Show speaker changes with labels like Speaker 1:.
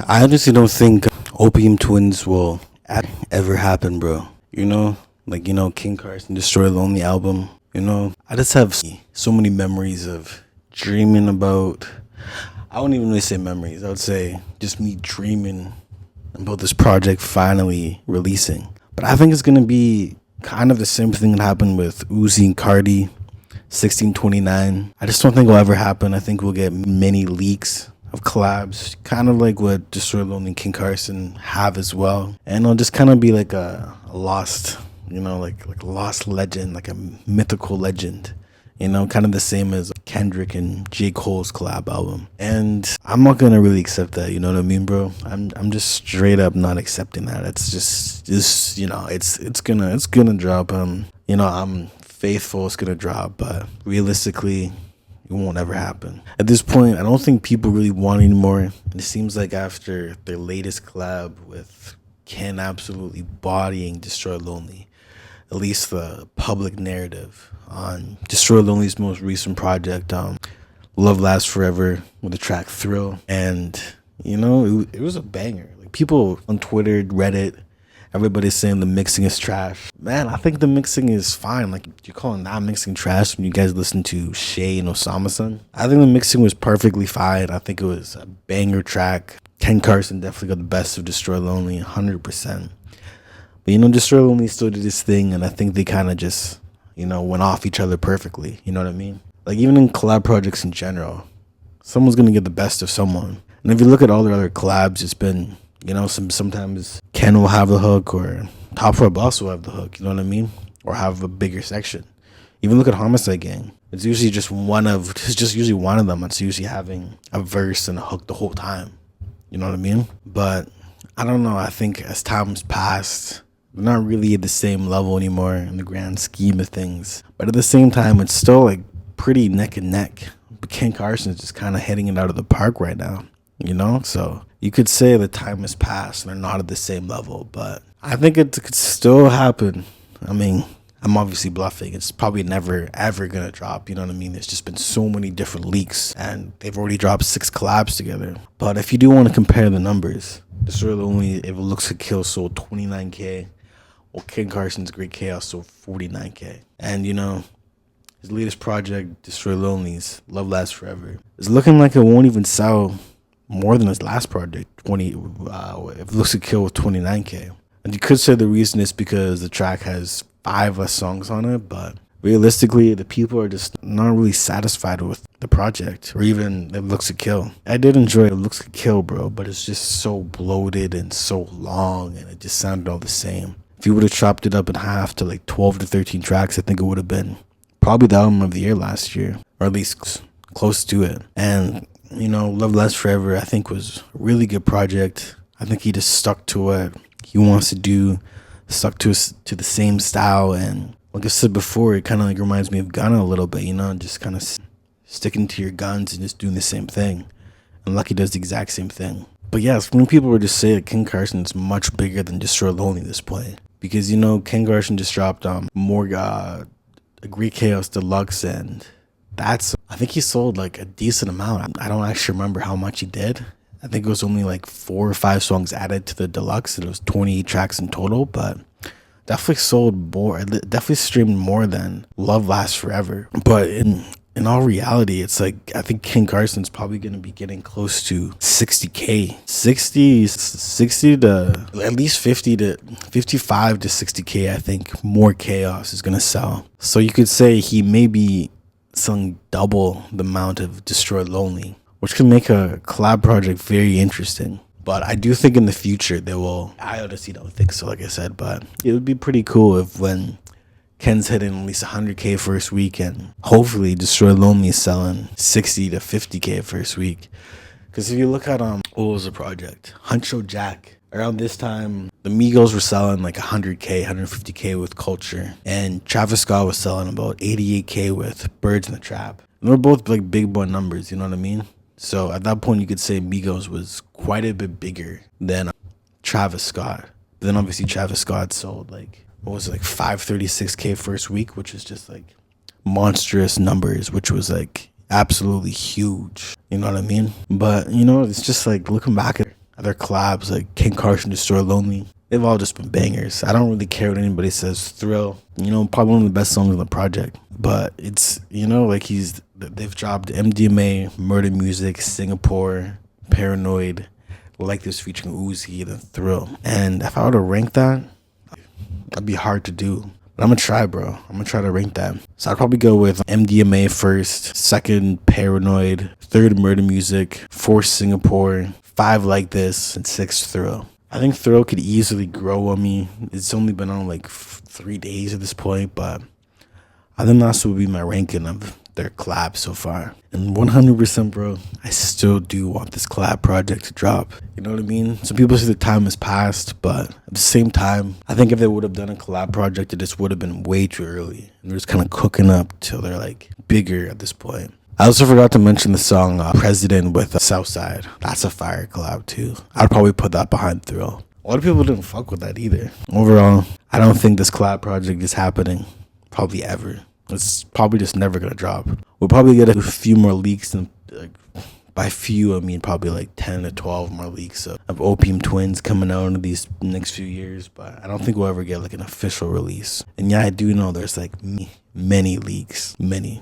Speaker 1: I honestly don't think Opium Twins will ever happen, bro. King Carson Destroy Lonely album. I just have so many memories of dreaming about. I wouldn't even really say memories. I would say just me dreaming about this project finally releasing. But I think it's gonna be kind of the same thing that happened with Uzi and Cardi, 1629. I just don't think it'll ever happen. I think we'll get many leaks of collabs, kind of like what Destroy Lonely and King Carson have as well. And it'll just kind of be like a lost, like a lost legend, like a mythical legend. Kind of the same as Kendrick and J. Cole's collab album. And I'm not gonna really accept that, you know what I mean, bro? I'm just straight up not accepting that. It's just it's gonna drop. I'm faithful it's gonna drop, but realistically it won't ever happen. At this point, I don't think people really want it anymore. It seems like after their latest collab with Ken absolutely bodying Destroy Lonely, at least the public narrative on Destroy Lonely's most recent project, Love Lasts Forever, with the track Thrill. And, it was a banger. Like, people on Twitter, Reddit, everybody's saying the mixing is trash. Man, I think the mixing is fine. Like, you're calling that mixing trash when you guys listen to Shay and Osama-san. I think the mixing was perfectly fine. I think it was a banger track. Ken Carson definitely got the best of Destroy Lonely, 100%. But, Destroy Lonely still did his thing, and I think they kind of just, went off each other perfectly. You know what I mean? Like, even in collab projects in general, someone's going to get the best of someone. And if you look at all their other collabs, it's been, sometimes Ken will have the hook, or Top Rob also will have the hook, you know what I mean? Or have a bigger section. Even look at Homicide Gang. It's usually just one of them. It's usually having a verse and a hook the whole time. You know what I mean? But I don't know. I think as time's passed, they're not really at the same level anymore in the grand scheme of things. But at the same time, it's still like pretty neck and neck. But Ken Carson's just kind of hitting it out of the park right now, So you could say the time has passed and they're not at the same level. But I think it could still happen. I mean, I'm obviously bluffing. It's probably never, ever going to drop. You know what I mean? There's just been so many different leaks, and they've already dropped 6 collabs together. But if you do want to compare the numbers, Destroy Lonely, if it looks to kill, sold 29K. Well, Ken Carson's Great Chaos sold 49K. And, his latest project, Destroy Lonely's Love Lasts Forever, is looking like it won't even sell more than his last project, if it looks to kill with 29K. And you could say the reason is because the track has 5 less songs on it, but realistically, the people are just not really satisfied with the project, or even It Looks to Kill. I did enjoy It Looks to Kill, bro, but it's just so bloated and so long, and it just sounded all the same. If you would have chopped it up in half to like 12 to 13 tracks, I think it would have been probably the album of the year last year, or at least close to it. And, Love Lasts Forever, I think, was a really good project. I think he just stuck to what he wants to do, stuck to the same style. And like I said before, it kind of like reminds me of Gunna a little bit, just kind of sticking to your guns and just doing the same thing. And Lucky does the exact same thing. But yes, when people were to say that Ken Carson is much bigger than Destroy Lonely at this point, because Ken Carson just dropped more a Greek Chaos Deluxe, and I think he sold like a decent amount. I don't actually remember how much he did. I think it was only like 4 or 5 songs added to the deluxe, and it was 28 tracks in total, but definitely sold more. It definitely streamed more than Love Lasts Forever. But in all reality, it's like, I think Ken Carson's probably going to be getting close to 60K. 60 to at least 55 to 60K, I think more Chaos is going to sell. So you could say he may be selling double the amount of Destroy Lonely, which can make a collab project very interesting. But I do think in the future I honestly don't think so, like I said, but it would be pretty cool if when Ken's hitting at least 100K first week, and hopefully Destroy Lonely is selling 60 to 50K first week. Because if you look at what was the project? Huncho Jack. Around this time, the Migos were selling like 100K, 150K with Culture, and Travis Scott was selling about 88K with Birds in the Trap. And they're both like big boy numbers, you know what I mean? So at that point, you could say Migos was quite a bit bigger than Travis Scott. But then obviously Travis Scott sold like, what was it, like 536K first week, which is just like monstrous numbers, which was like absolutely huge. You know what I mean? But, it's just like looking back at it, other collabs like King Carson, Destroy Lonely. They've all just been bangers. I don't really care what anybody says. Thrill, probably one of the best songs on the project. But it's, like they've dropped MDMA, Murder Music, Singapore, Paranoid, like this featuring Uzi, and Thrill. And if I were to rank that, that'd be hard to do. But I'm gonna try, bro. I'm gonna try to rank that. So I'd probably go with MDMA first, second Paranoid, third Murder Music, fourth Singapore, five Like This, and six Thrill. I think Thrill could easily grow on me. It's only been on like 3 days at this point, but I think that's would be my ranking of their collab so far. And 100%, bro, I still do want this collab project to drop. You know what I mean? Some people say the time has passed, but at the same time, I think if they would have done a collab project, it just would have been way too early. And they're just kind of cooking up till they're like bigger at this point. I also forgot to mention the song President with Southside. That's a fire collab too. I'd probably put that behind Thrill. A lot of people didn't fuck with that either. Overall, I don't think this collab project is happening probably ever. It's probably just never gonna drop. We'll probably get a few more leaks, and by few I mean probably like 10 to 12 more leaks of Opium Twins coming out in these next few years. But I don't think we'll ever get like an official release. And yeah, I do know there's like many leaks, many.